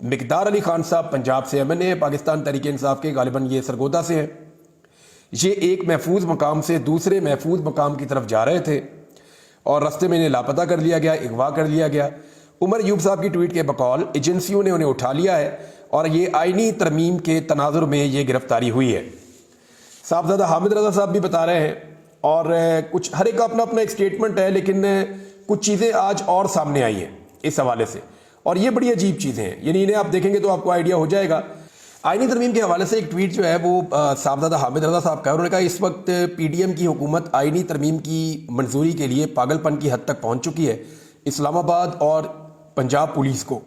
مقدار علی خان صاحب پنجاب سے MNA پاکستان تحریک انصاف کے، غالباً یہ سرگودا سے ہیں، یہ ایک محفوظ مقام سے دوسرے محفوظ مقام کی طرف جا رہے تھے اور رستے میں انہیں لاپتہ کر لیا گیا، اغوا کر لیا گیا۔ عمر ایوب صاحب کی ٹویٹ کے بقول ایجنسیوں نے انہیں اٹھا لیا ہے اور یہ آئینی ترمیم کے تناظر میں یہ گرفتاری ہوئی ہے۔ صاحبزادہ حامد رضا صاحب بھی بتا رہے ہیں، اور کچھ ہر ایک کا اپنا اپنا ایک سٹیٹمنٹ ہے، لیکن کچھ چیزیں آج اور سامنے آئی ہیں اس حوالے سے، اور یہ بڑی عجیب چیزیں ہیں، یعنی انہیں آپ دیکھیں گے تو آپ کو آئیڈیا ہو جائے گا۔ آئینی ترمیم کے حوالے سے ایک ٹویٹ جو ہے وہ صاحبزادہ حامد رضا صاحب کا ہے، انہوں نے کہا اس وقت PDM کی حکومت آئینی ترمیم کی منظوری کے لیے پاگل پن کی حد تک پہنچ چکی ہے۔ اسلام آباد اور پنجاب پولیس کو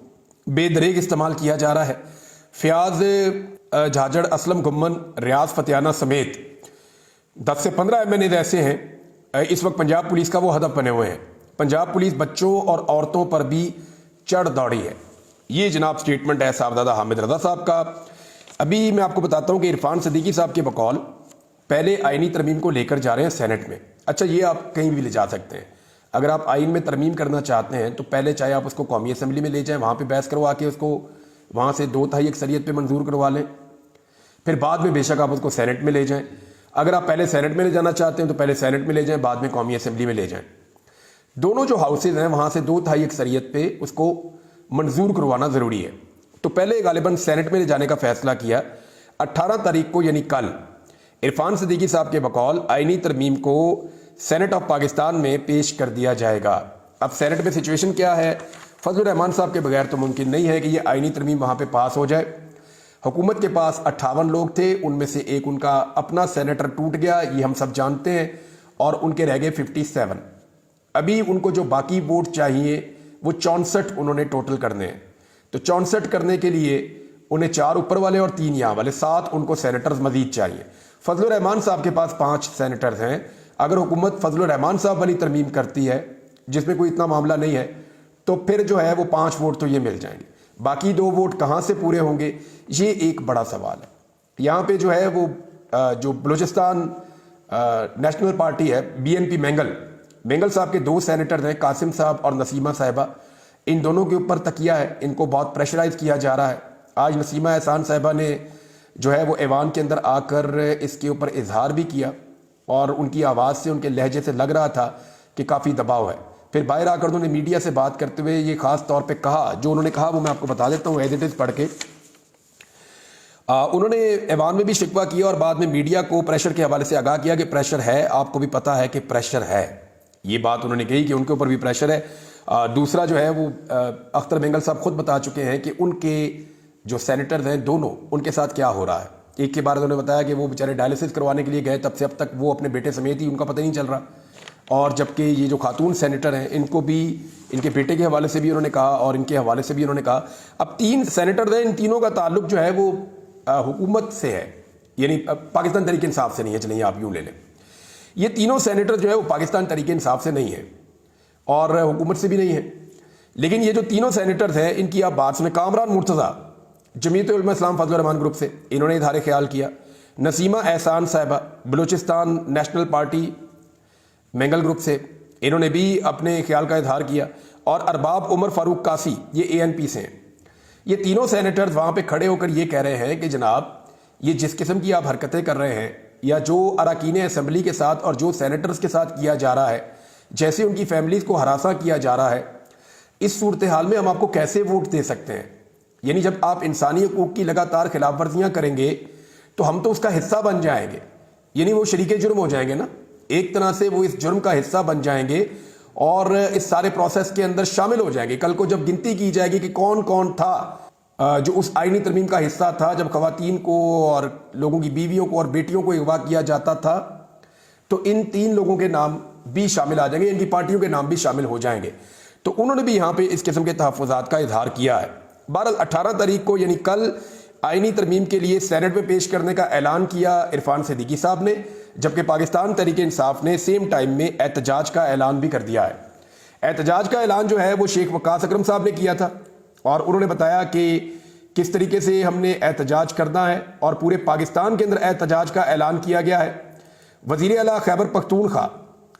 بے دریغ استعمال کیا جا رہا ہے۔ فیاض جھاجڑ، اسلم گمن، ریاض فتیانہ سمیت 10 سے 15 MNA ایسے ہیں اس وقت پنجاب پولیس کا وہ ہدف بنے ہوئے ہیں۔ پنجاب پولیس بچوں اور عورتوں پر بھی چڑھ دوڑی ہے۔ یہ جناب سٹیٹمنٹ ہے صاحبزادہ حامد رضا صاحب کا۔ ابھی میں آپ کو بتاتا ہوں کہ عرفان صدیقی صاحب کے بقول پہلے آئینی ترمیم کو لے کر جا رہے ہیں سینٹ میں۔ اچھا، یہ آپ کہیں بھی لے جا سکتے ہیں، اگر آپ آئین میں ترمیم کرنا چاہتے ہیں تو پہلے چاہے آپ اس کو قومی اسمبلی میں لے جائیں، وہاں پہ بحث کروا کے اس کو وہاں سے 2/3 اکثریت پہ منظور کروا لیں، پھر بعد میں بے شک آپ اس کو سینٹ میں لے جائیں۔ اگر آپ پہلے سینٹ میں لے جانا چاہتے ہیں تو پہلے سینٹ میں لے جائیں، بعد میں قومی اسمبلی میں لے جائیں۔ دونوں جو ہاؤسز ہیں وہاں سے 2/3 اکثریت پہ اس کو منظور کروانا ضروری ہے۔ تو پہلے غالباً سینٹ میں لے جانے کا فیصلہ کیا 18 تاریخ کو، یعنی کل عرفان صدیقی صاحب کے بقول آئینی ترمیم کو سینٹ آف پاکستان میں پیش کر دیا جائے گا۔ اب سینٹ میں سچویشن کیا ہے؟ فضل الرحمان صاحب کے بغیر تو ممکن نہیں ہے کہ یہ آئینی ترمیم وہاں پہ پاس ہو جائے۔ حکومت کے پاس 58 لوگ تھے، ان میں سے ایک ان کا اپنا سینیٹر ٹوٹ گیا، یہ ہم سب جانتے ہیں، اور ان کے رہ گئے 57۔ ابھی ان کو جو باقی ووٹ چاہیے وہ 64 انہوں نے ٹوٹل کرنے ہیں۔ تو 64 کرنے کے لیے انہیں 4 اوپر والے اور 3 یہاں والے، 7 ان کو سینیٹرز مزید چاہیے۔ فضل الرحمان صاحب کے پاس 5 سینیٹرز ہیں۔ اگر حکومت فضل الرحمان صاحب والی ترمیم کرتی ہے جس میں کوئی اتنا معاملہ نہیں ہے تو پھر جو ہے وہ 5 ووٹ تو یہ مل جائیں گے، باقی 2 ووٹ کہاں سے پورے ہوں گے، یہ ایک بڑا سوال ہے۔ یہاں پہ جو ہے وہ جو بلوچستان نیشنل پارٹی ہے BNP مینگل صاحب کے 2 سینیٹر ہیں، قاسم صاحب اور نسیمہ صاحبہ، ان دونوں کے اوپر تکیہ ہے، ان کو بہت پریشرائز کیا جا رہا ہے۔ آج نسیمہ احسان صاحبہ نے جو ہے وہ ایوان کے اندر آ کر اس کے اوپر اظہار بھی کیا، اور ان کی آواز سے، ان کے لہجے سے لگ رہا تھا کہ کافی دباؤ ہے۔ پھر باہر آ کر انہوں نے میڈیا سے بات کرتے ہوئے یہ خاص طور پہ کہا، جو انہوں نے کہا وہ میں آپ کو بتا دیتا ہوں ایز اٹ از پڑھ کے۔ انہوں نے ایوان میں بھی شکوہ کیا اور بعد میں میڈیا کو پریشر کے حوالے سے آگاہ کیا کہ پریشر ہے، آپ کو بھی پتہ ہے کہ پریشر ہے۔ یہ بات انہوں نے کہی کہ ان کے اوپر بھی پریشر ہے۔ دوسرا جو ہے وہ اختر مینگل صاحب خود بتا چکے ہیں کہ ان کے جو سینیٹرز ہیں دونوں، ان کے ساتھ کیا ہو رہا ہے۔ ایک کے بارے میں انہوں نے بتایا کہ وہ بیچارے ڈائلسس کروانے کے لیے گئے، تب سے اب تک وہ اپنے بیٹے سمیت ہی ان کا پتہ نہیں چل رہا، اور جبکہ یہ جو خاتون سینیٹر ہیں ان کو بھی ان کے بیٹے کے حوالے سے بھی انہوں نے کہا اور ان کے حوالے سے بھی انہوں نے کہا۔ اب 3 سینیٹرز ہیں، ان تینوں کا تعلق جو ہے وہ حکومت سے ہے، یعنی پاکستان تحریک انصاف سے نہیں ہے، چلیے آپ یوں لے لیں۔ یہ تینوں سینیٹر جو ہے وہ پاکستان تحریک انصاف سے نہیں ہے اور حکومت سے بھی نہیں ہے، لیکن یہ جو تینوں سینیٹرز ہیں ان کی آپ بات سنیں۔ کامران مرتضیٰ جمعیت علماء اسلام فضل الرحمان گروپ سے، انہوں نے اظہار خیال کیا۔ نسیمہ احسان صاحبہ Balochistan national party Mengal group سے، انہوں نے بھی اپنے خیال کا اظہار کیا۔ اور ارباب عمر فاروق قاسی، یہ ANP سے ہیں۔ یہ تینوں سینیٹرز وہاں پہ کھڑے ہو کر یہ کہہ رہے ہیں کہ جناب یہ جس قسم کی آپ حرکتیں کر رہے ہیں، یا جو اراکین اسمبلی کے ساتھ اور جو سینیٹرز کے ساتھ کیا جا رہا ہے، جیسے ان کی فیملیز کو ہراساں کیا جا رہا ہے، اس صورتحال میں ہم آپ کو کیسے ووٹ دے سکتے ہیں؟ یعنی جب آپ انسانی حقوق کی لگاتار خلاف ورزیاں کریں گے تو ہم تو اس کا حصہ بن جائیں گے، یعنی وہ شریک جرم ہو جائیں گے نا، ایک طرح سے وہ اس جرم کا حصہ بن جائیں گے اور اس سارے پروسیس کے اندر شامل ہو جائیں گے۔ کل کو جب گنتی کی جائے گی کہ کون کون تھا جو اس آئینی ترمیم کا حصہ تھا، جب خواتین کو اور لوگوں کی بیویوں کو اور بیٹیوں کو اغوا کیا جاتا تھا، تو ان 3 لوگوں کے نام بھی شامل آ جائیں گے، ان کی پارٹیوں کے نام بھی شامل ہو جائیں گے۔ تو انہوں نے بھی یہاں پہ اس قسم کے تحفظات کا اظہار کیا ہے۔ بہرحال 18 تاریخ کو یعنی کل آئینی ترمیم کے لیے سینٹ میں پیش کرنے کا اعلان کیا عرفان صدیقی صاحب نے، جبکہ پاکستان تحریک انصاف نے سیم ٹائم میں احتجاج کا اعلان بھی کر دیا ہے۔ احتجاج کا اعلان جو ہے وہ شیخ وقاص اکرم صاحب نے کیا تھا، اور انہوں نے بتایا کہ کس طریقے سے ہم نے احتجاج کرنا ہے، اور پورے پاکستان کے اندر احتجاج کا اعلان کیا گیا ہے۔ وزیر اعلیٰ خیبر پختونخوا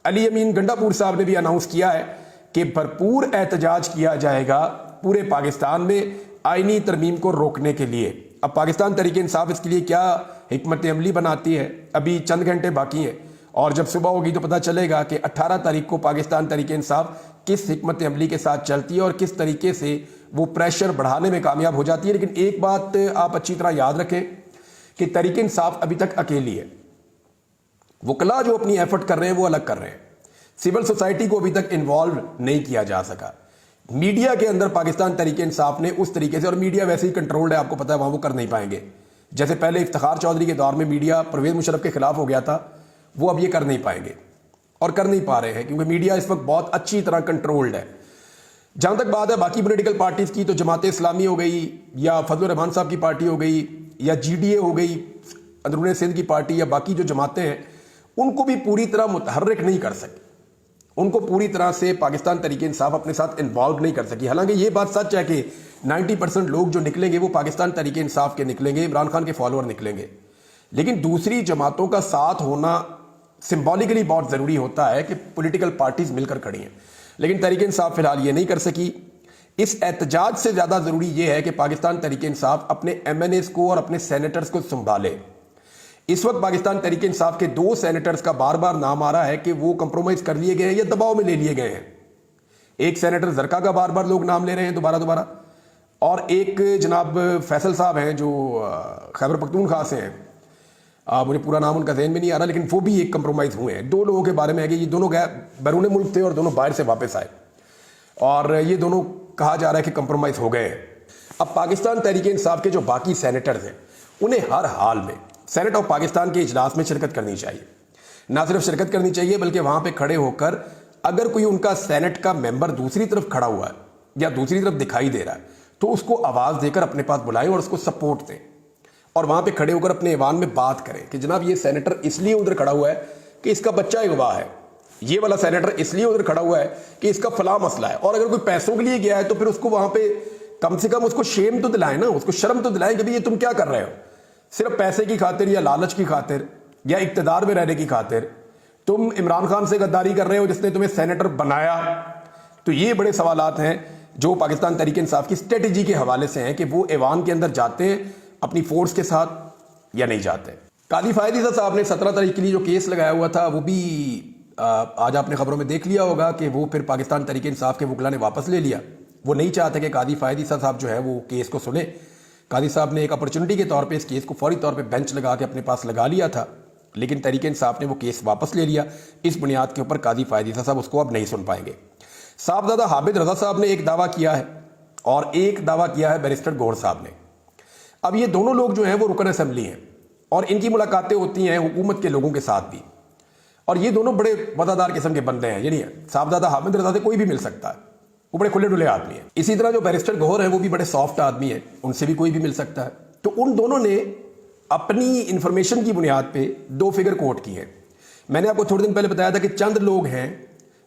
علی امین گنڈاپور صاحب نے بھی اناؤنس کیا ہے کہ بھرپور احتجاج کیا جائے گا پورے پاکستان میں، آئینی ترمیم کو روکنے کے لیے. اب پاکستان تحریک انصاف اس کے لیے کیا حکمت عملی بناتی ہے؟ ابھی چند گھنٹے باقی ہیں اور جب صبح ہوگی تو پتہ چلے گا کہ 18 تاریخ کو پاکستان تحریک انصاف کس حکمت عملی کے ساتھ چلتی ہے اور کس طریقے سے وہ پریشر بڑھانے میں کامیاب ہو جاتی ہے. لیکن ایک بات آپ اچھی طرح یاد رکھیں کہ تحریک انصاف ابھی تک اکیلی ہے. وکلا جو اپنی ایفرٹ کر رہے ہیں وہ الگ کر رہے ہیں. سول سوسائٹی کو ابھی تک انوالو نہیں کیا جا سکا. میڈیا کے اندر پاکستان تحریک انصاف نے اس طریقے سے, اور میڈیا ویسے ہی کنٹرولڈ ہے, آپ کو پتا ہے وہاں وہ کر نہیں پائیں گے. جیسے پہلے افتخار چودھری کے دور میں میڈیا پرویز مشرف کے خلاف ہو گیا تھا, وہ اب یہ کر نہیں پائیں گے اور کر نہیں پا رہے ہیں کیونکہ میڈیا اس وقت بہت اچھی طرح کنٹرولڈ ہے. جہاں تک بات ہے باقی پولیٹیکل پارٹیز کی, تو جماعت اسلامی ہو گئی یا فضل الرحمان صاحب کی پارٹی ہو گئی یا جی ڈی اے ہو گئی, اندرون سندھ کی پارٹی, یا باقی جو جماعتیں ہیں ان کو بھی پوری طرح متحرک نہیں کر سکی. ان کو پوری طرح سے پاکستان تحریک انصاف اپنے ساتھ انوالو نہیں کر سکی. حالانکہ یہ بات سچ ہے کہ 90% لوگ جو نکلیں گے وہ پاکستان تحریک انصاف کے نکلیں گے, عمران خان کے فالوور نکلیں گے. لیکن دوسری جماعتوں کا ساتھ ہونا سمبولیکلی بہت ضروری ہوتا ہے کہ پولیٹیکل پارٹیز مل کر کھڑی ہیں. لیکن تحریک انصاف فی الحال یہ نہیں کر سکی. اس احتجاج سے زیادہ ضروری یہ ہے کہ پاکستان تحریک انصاف اپنے ایم این ایز کو اور اپنے سینیٹرز کو سنبھالے. اس وقت پاکستان تحریک انصاف کے 2 سینیٹرز کا بار بار نام آ رہا ہے کہ وہ کمپرومائز کر لیے گئے ہیں یا دباؤ میں لے لیے گئے ہیں. ایک سینیٹر زرقا کا بار بار لوگ نام لے رہے ہیں دوبارہ, اور ایک جناب فیصل صاحب ہیں جو خیبر پختونخوا سے ہیں, مجھے پورا نام ان کا ذہن میں نہیں آ رہا, لیکن وہ بھی ایک کمپرومائز ہوئے ہیں. 2 لوگوں کے بارے میں ہے کہ یہ دونوں بیرون ملک تھے اور دونوں باہر سے واپس آئے, اور یہ دونوں کہا جا رہا ہے کہ کمپرومائز ہو گئے ہیں. اب پاکستان تحریک انصاف کے جو باقی سینیٹرز ہیں انہیں ہر حال میں سینٹ آف پاکستان کے اجلاس میں شرکت کرنی چاہیے. نہ صرف شرکت کرنی چاہیے بلکہ وہاں پہ کھڑے ہو کر اگر کوئی ان کا سینٹ کا ممبر دوسری طرف کھڑا ہوا ہے یا دوسری طرف دکھائی دے رہا ہے تو اس کو آواز دے کر اپنے پاس بلائیں اور اس کو سپورٹ دیں, اور وہاں پہ کھڑے ہو کر اپنے ایوان میں بات کریں کہ جناب یہ سینیٹر اس لیے ادھر کھڑا ہوا ہے کہ اس کا بچہ اغوا ہے, یہ والا سینیٹر اس لیے ادھر کھڑا ہوا ہے کہ اس کا فلاں مسئلہ ہے. اور اگر کوئی پیسوں کے لیے گیا ہے تو پھر اس کو وہاں پہ کم سے کم اس کو شیم تو دلائیں نا, اس کو شرم تو دلائیں کہ یہ تم کیا کر رہے ہو. صرف پیسے کی خاطر یا لالچ کی خاطر یا اقتدار میں رہنے کی خاطر تم عمران خان سے غداری کر رہے ہو جس نے تمہیں سینیٹر بنایا. تو یہ بڑے سوالات ہیں جو پاکستان تحریک انصاف کی اسٹریٹجی کے حوالے سے ہیں کہ وہ ایوان کے اندر جاتے ہیں اپنی فورس کے ساتھ یا نہیں جاتے. قاضی فائد عیسیٰ صاحب نے 17 تاریخ کے لیے جو کیس لگایا ہوا تھا وہ بھی آج آپ نے خبروں میں دیکھ لیا ہوگا کہ وہ پھر پاکستان تحریک انصاف کے وکلا نے واپس لے لیا. وہ نہیں چاہتے کہ قاضی فائد عیسیٰ صاحب جو ہے وہ کیس کو سنیں. قاضی صاحب نے ایک اپرچونٹی کے طور پہ اس کیس کو فوری طور پہ بینچ لگا کے اپنے پاس لگا لیا تھا, لیکن تحریک انصاف نے وہ کیس واپس لے لیا. اس بنیاد کے اوپر قاضی فائد عیسیٰ صاحب اس کو اب نہیں سن پائیں گے. صاحبزادہ حامد رضا صاحب نے ایک دعویٰ کیا ہے اور ایک دعویٰ کیا ہے بیرسٹر گوہر صاحب نے. اب یہ دونوں لوگ جو ہیں وہ رکن اسمبلی ہیں اور ان کی ملاقاتیں ہوتی ہیں حکومت کے لوگوں کے ساتھ بھی, اور یہ دونوں بڑے وفادار قسم کے بندے ہیں. یعنی صاحبزادہ حامد رضا سے کوئی بھی مل سکتا ہے, وہ بڑے کھلے ڈلے آدمی ہیں. اسی طرح جو بیرسٹر گوہر ہیں وہ بھی بڑے سافٹ آدمی ہیں, ان سے بھی کوئی بھی مل سکتا ہے. تو ان دونوں نے اپنی انفارمیشن کی بنیاد پہ 2 فگر کوٹ کی ہیں. میں نے آپ کو تھوڑے دن پہلے بتایا تھا کہ چند لوگ ہیں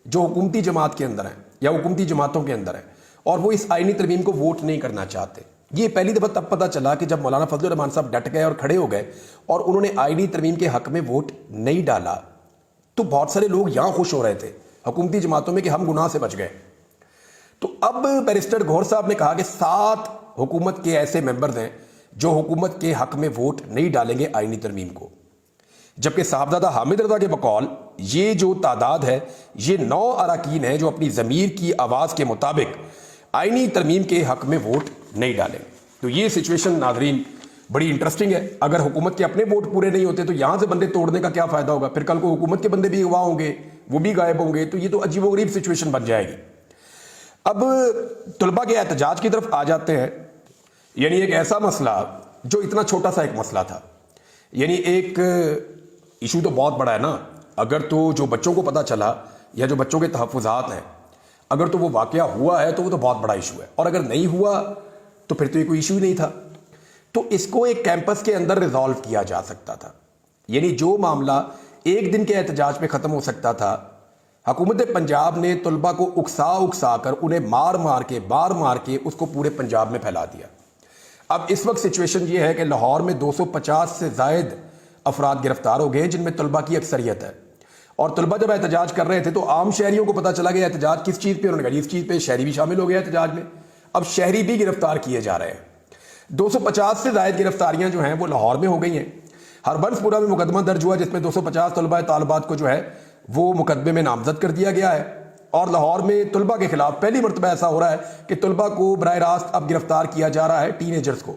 جو حکومتی جماعت کے اندر ہیں یا حکومتی جماعتوں کے اندر ہیں اور وہ اس آئینی ترمیم کو ووٹ نہیں کرنا چاہتے. یہ پہلی دفعہ تب پتہ چلا کہ جب مولانا فضل الرحمان صاحب ڈٹ گئے اور کھڑے ہو گئے اور انہوں نے آئینی ترمیم کے حق میں ووٹ نہیں ڈالا, تو بہت سارے لوگ یہاں خوش ہو رہے تھے حکومتی جماعتوں میں کہ ہم گناہ سے بچ گئے. تو اب بیرسٹر گوہر صاحب نے کہا کہ 7 حکومت کے ایسے ممبرز ہیں جو حکومت کے حق میں ووٹ نہیں ڈالیں گے آئینی ترمیم کو, جبکہ صاحبزادہ حامد رضا کے بقول یہ جو تعداد ہے یہ 9 اراکین ہیں جو اپنی ضمیر کی آواز کے مطابق آئینی ترمیم کے حق میں ووٹ نہیں ڈالیں. تو یہ سچویشن ناظرین بڑی انٹرسٹنگ ہے. اگر حکومت کے اپنے ووٹ پورے نہیں ہوتے تو یہاں سے بندے توڑنے کا کیا فائدہ ہوگا؟ پھر کل کو حکومت کے بندے بھی اغوا ہوں گے, وہ بھی غائب ہوں گے, تو یہ تو عجیب و غریب سچویشن بن جائے گی. اب طلباء کے احتجاج کی طرف آ جاتے ہیں. یعنی ایک ایسا مسئلہ جو اتنا چھوٹا سا ایک مسئلہ تھا, یعنی ایک ایشو تو بہت بڑا ہے نا. اگر تو جو بچوں کو پتہ چلا یا جو بچوں کے تحفظات ہیں اگر تو وہ واقعہ ہوا ہے تو وہ تو بہت بڑا ایشو ہے, اور اگر نہیں ہوا تو پھر تو یہ کوئی ایشو ہی نہیں تھا. تو اس کو ایک کیمپس کے اندر ریزالو کیا جا سکتا تھا. یعنی جو معاملہ ایک دن کے احتجاج میں ختم ہو سکتا تھا, حکومت پنجاب نے طلباء کو اکسا کر انہیں بار مار کے اس کو پورے پنجاب میں پھیلا دیا. اب اس وقت سچویشن یہ ہے کہ لاہور میں 250 سے زائد افراد گرفتار ہو گئے جن میں طلباء کی اکثریت ہے. اور طلباء جب احتجاج کر رہے تھے تو عام شہریوں کو پتہ چلا گیا احتجاج کس چیز پہ, انہوں نے کہا اس چیز پہ, شہری بھی شامل ہو گیا احتجاج میں. اب شہری بھی گرفتار کیے جا رہے ہیں۔ 250 سے زائد گرفتاریاں جو ہیں وہ لاہور میں ہو گئی ہیں۔ ہربنس پورہ میں مقدمہ درج ہوا جس میں 250 طلباء طالبات کو جو ہے وہ مقدمے میں نامزد کر دیا گیا ہے، اور لاہور میں طلباء کے خلاف پہلی مرتبہ ایسا ہو رہا ہے کہ طلباء کو براہ راست اب گرفتار کیا جا رہا ہے، ٹین ایجرز کو۔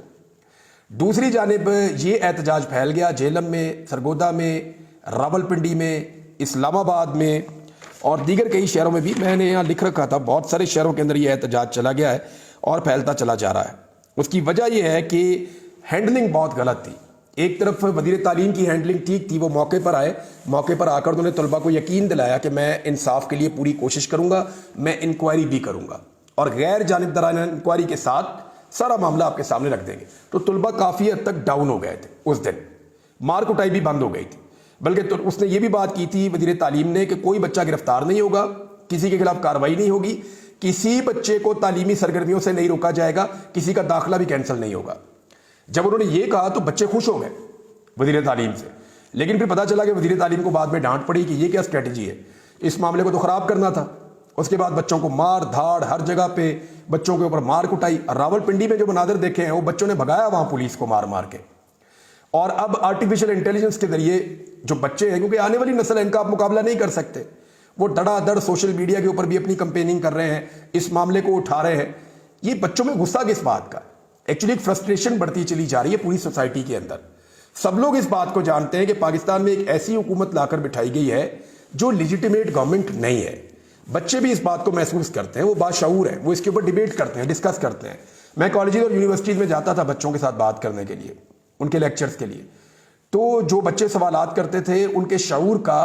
دوسری جانب یہ احتجاج پھیل گیا جہلم میں، سرگودا میں، راولپنڈی میں، اسلام آباد میں اور دیگر کئی شہروں میں بھی۔ میں نے یہاں لکھ رکھا تھا بہت سارے شہروں کے اندر یہ احتجاج چلا گیا ہے اور پھیلتا چلا جا رہا ہے۔ اس کی وجہ یہ ہے کہ ہینڈلنگ بہت غلط تھی۔ ایک طرف وزیر تعلیم کی ہینڈلنگ ٹھیک تھی، وہ موقع پر آئے، موقع پر آ کر انہوں نے طلباء کو یقین دلایا کہ میں انصاف کے لیے پوری کوشش کروں گا، میں انکوائری بھی کروں گا اور غیر جانبدارانہ انکوائری کے ساتھ سارا معاملہ آپ کے سامنے رکھ دیں گے۔ تو طلباء کافی حد تک ڈاؤن ہو گئے تھے اس دن، مار کٹائی بھی بند ہو گئی تھی، بلکہ اس نے یہ بھی بات کی تھی وزیر تعلیم نے کہ کوئی بچہ گرفتار نہیں ہوگا، کسی کے خلاف کارروائی نہیں ہوگی، کسی بچے کو تعلیمی سرگرمیوں سے نہیں روکا جائے گا، کسی کا داخلہ بھی کینسل نہیں ہوگا۔ جب انہوں نے یہ کہا تو بچے خوش ہو گئے وزیر تعلیم سے، لیکن پھر پتا چلا کہ وزیر تعلیم کو بعد میں ڈانٹ پڑی کہ یہ کیا اسٹریٹجی ہے، اس معاملے کو تو خراب کرنا تھا۔ اس کے بعد بچوں کو مار دھاڑ، ہر جگہ پہ بچوں کے اوپر مار کٹائی۔ راولپنڈی میں جو مناظر دیکھے ہیں وہ بچوں نے بھگایا وہاں پولیس کو مار مار کے، اور اب آرٹیفیشل انٹیلیجنس کے ذریعے جو بچے ہیں، کیونکہ آنے والی نسل ہے، ان کا آپ مقابلہ نہیں کر سکتے، وہ دڑا دڑ سوشل میڈیا کے اوپر بھی اپنی کمپیننگ کر رہے ہیں، اس معاملے کو اٹھا رہے ہیں۔ یہ بچوں میں غصہ کس بات کا؟ ایکچولی ایک فرسٹریشن بڑھتی چلی جا رہی ہے پوری سوسائٹی کے اندر۔ سب لوگ اس بات کو جانتے ہیں کہ پاکستان میں ایک ایسی حکومت لا کر بٹھائی گئی ہے جو لیجیٹیمیٹ گورنمنٹ نہیں ہے۔ بچے بھی اس بات کو محسوس کرتے ہیں، وہ باشعور ہیں، وہ اس کے اوپر ڈیبیٹ کرتے ہیں، ڈسکس کرتے ہیں۔ میں کالجز اور یونیورسٹیز میں جاتا تھا بچوں کے ساتھ بات کرنے کے لیے، ان کے لیکچرز کے لیے، تو جو بچے سوالات کرتے تھے ان کے شعور کا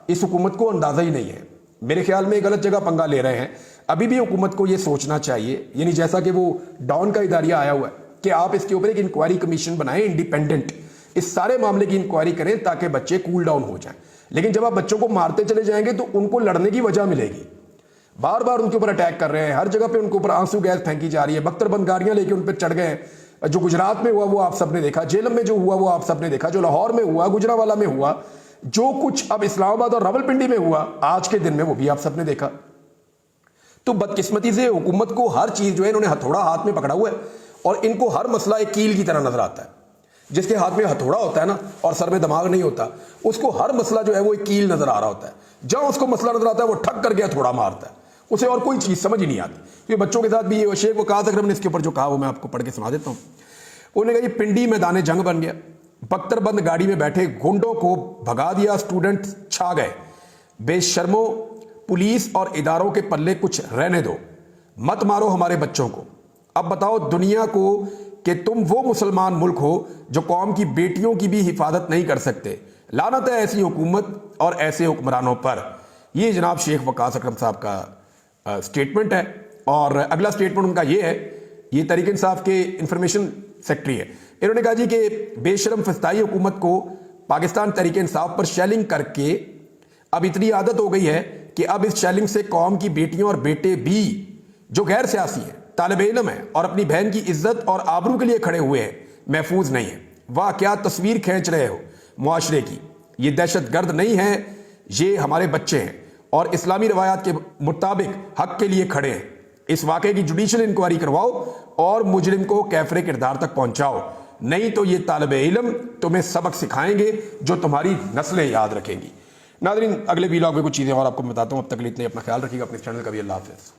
اس حکومت کو اندازہ ہی نہیں ہے۔ میرے خیال میں غلط جگہ پنگا لے رہے ہیں۔ ابھی بھی حکومت کو یہ سوچنا چاہیے، یعنی جیسا کہ وہ ڈان کا اداریہ آیا ہوا ہے، کہ آپ اس کے اوپر ایک انکوائری کمیشن بنائیں، انڈیپینڈنٹ، اس سارے معاملے کی انکوائری کریں تاکہ بچے کول ڈاؤن ہو جائیں۔ لیکن جب آپ بچوں کو مارتے چلے جائیں گے تو ان کو لڑنے کی وجہ ملے گی۔ بار بار ان کے اوپر اٹیک کر رہے ہیں، ہر جگہ پہ ان کے اوپر آنسو گیس پھینکی جا رہی ہے، بختر بند گاڑیاں لے کے ان پہ چڑھ گئے ہیں۔ جو گجرات میں ہوا وہ آپ سب نے دیکھا، جہلم میں جو ہوا وہ آپ سب نے دیکھا، جو لاہور میں ہوا، گجرانوالہ میں ہوا، جو کچھ اب اسلام آباد اور راولپنڈی میں ہوا آج کے دن میں، وہ بھی آپ سب نے دیکھا۔ تو بدقسمتی سے حکومت کو ہر چیز جو ہے انہوں نے ہتھوڑا ہاتھ میں پکڑا ہوا ہے، اور ان کو ہر مسئلہ ایک کیل کی طرح نظر آتا ہے۔ جس کے ہاتھ میں ہتھوڑا ہوتا ہے نا اور سر میں دماغ نہیں ہوتا، اس کو ہر مسئلہ جو ہے وہ ایک کیل نظر آ رہا ہوتا ہے۔ جہاں اس کو مسئلہ نظر آتا ہے وہ ٹھک کر کے ہتھوڑا مارتا ہے، اسے اور کوئی چیز سمجھ ہی نہیں آتی۔ یہ بچوں کے ساتھ بھی یہ شیخ وقاص اکرم نے اس کے اوپر جو کہا وہ میں آپ کو پڑھ کے سنا دیتا ہوں۔ انہوں نے کہا یہ پنڈی میدان جنگ بن گیا، بختر بند گاڑی میں بیٹھے گنڈوں کو بھگا دیا، اسٹوڈنٹ چھا گئے، بے شرمو پولیس اور اداروں کے پلے کچھ رہنے دو، مت مارو ہمارے بچوں کو۔ اب بتاؤ دنیا کو کہ تم وہ مسلمان ملک ہو جو قوم کی بیٹیوں کی بھی حفاظت نہیں کر سکتے۔ لعنت ہے ایسی حکومت اور ایسے حکمرانوں پر۔ یہ جناب شیخ وقاص اکرم صاحب کا سٹیٹمنٹ ہے، اور اگلا سٹیٹمنٹ ان کا یہ ہے، یہ تحریک انصاف کے انفارمیشن سیکرٹری ہے، انہوں نے کہا جی کہ بے شرم فسطائی حکومت کو پاکستان تحریک انصاف پر شیلنگ کر کے اب اتنی عادت ہو گئی ہے کہ اب اس شیلنگ سے قوم کی بیٹیوں اور بیٹے بھی جو غیر سیاسی ہیں، طالب علم ہیں اور اپنی بہن کی عزت اور آبرو کے لیے کھڑے ہوئے ہیں، محفوظ نہیں ہیں۔ واہ کیا تصویر کھینچ رہے ہو معاشرے کی، یہ دہشت گرد نہیں ہیں، یہ ہمارے بچے ہیں اور اسلامی روایات کے مطابق حق کے لیے کھڑے ہیں۔ اس واقعے کی جوڈیشل انکوائری کرواؤ اور مجرم کو کیفر کردار تک پہنچاؤ، نہیں تو یہ طالب علم تمہیں سبق سکھائیں گے جو تمہاری نسلیں یاد رکھیں گی۔ ناظرین اگلے ویلاگ میں کچھ چیزیں اور آپ کو بتاتا ہوں، اب تک کے لیے اتنے، اپنا خیال رکھیے گا، اپنے چینل کا بھی۔ اللہ حافظ۔